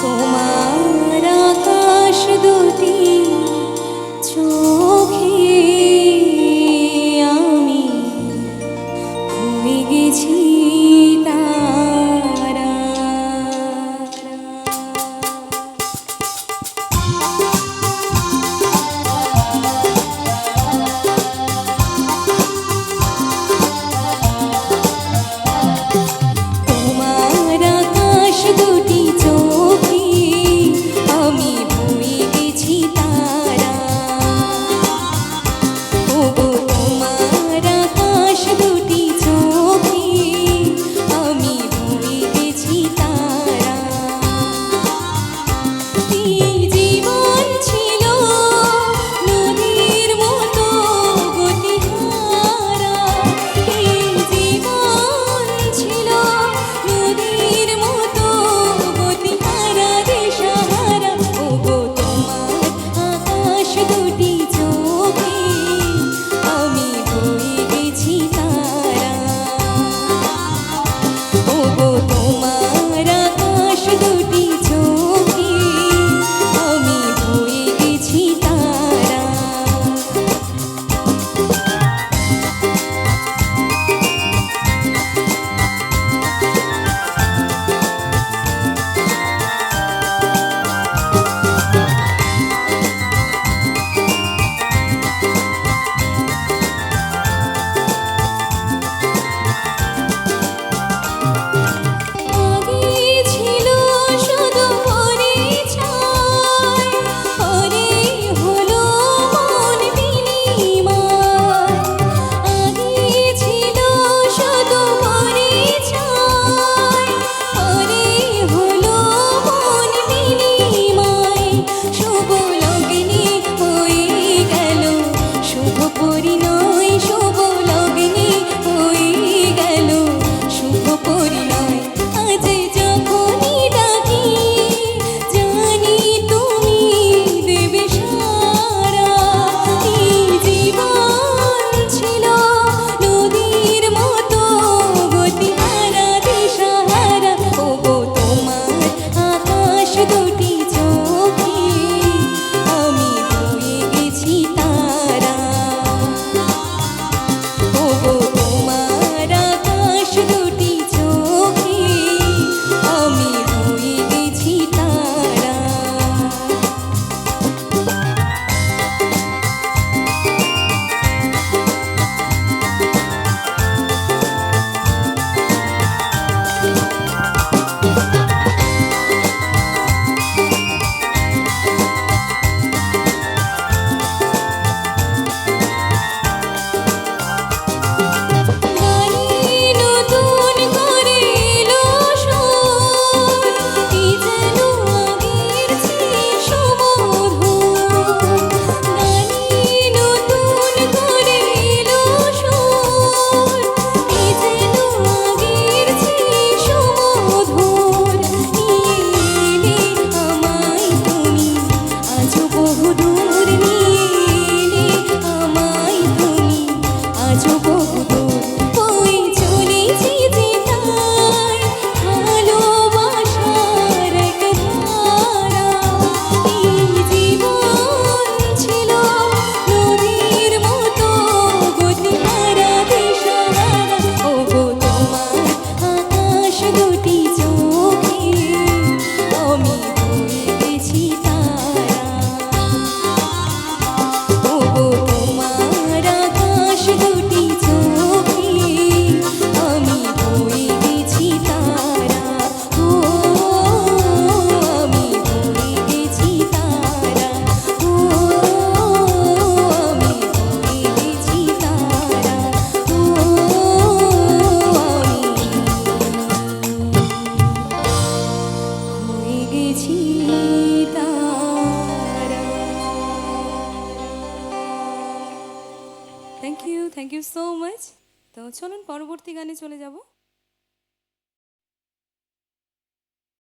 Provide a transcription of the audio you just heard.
তোমার আকাশ দুটি চোখে আমি হয়ে গেছি তারা। তোমার আকাশ দুটি চোখে আমি হয়ে গেছি তারা। ওগো তোমার আকাশ দুটি চোখে আমি হয়ে গেছি তারা। এই জীবন ছিল নদীর মতো গতিহারা, এই জীবন ছিল নদীর মতো গতিহারা দিশাহারা। ওগো তোমার আকাশ দুটি চোখে আমি হয়ে গেছি তারা। ওগো তোমার আকাশ দুটি চোখে আমি হয়ে গেছি তারা। আগে ছিল শুধু পরিচয়, পরে হলো মন বিনিময়। আগে ছিল শুধু পরিচয়, পরে হলো মন বিনিময়। শুভ লগ্নে হয়ে গেল শুভ পরিণয়, শুভ লগ্নে হয়ে গেল শুভ পরিণয়। আজ যখনই ডাকি জানি তুমি দেবে সাড়া। এই জীবন ছিল নদীর মতো গতিহারা দিশাহারা। ওগো তোমার আকাশ দুটি চোখে আমি হয়ে গেছি তারা। ওগো তোমার আকাশ দুটি চোখে আমি হয়ে গেছি তারা। গানে নতুন করে এলো সুর, কি যেন আগের চেয়ে সুমধুর। গানে নতুন করে এলো সুর, কি যেন আগের চেয়ে সুমধুর। নিয়ে এলে আমায় তুমি আজ বহুদূর, নিয়ে এলে আমায় তুমি আজ বহুদূর। ওই চলেছি যে তাই ভালোবাসার এক ধারা। এই জীবন ছিল নদীর মতো গতিহারা দিশাহারা। ওগো তোমার আকাশ দুটি চোখে আমি হয়ে গেছি তারা। ওগো তোমার আকাশ দুটি চোখে আমি হয়ে গেছি তারা। ও আমি হয়ে গেছি তারা। ও আমি হয়ে গেছি তারা। ও আমি হয়ে গেছি তারা। Thank you so much. তো চলুন পরবর্তী গানে চলে যাব।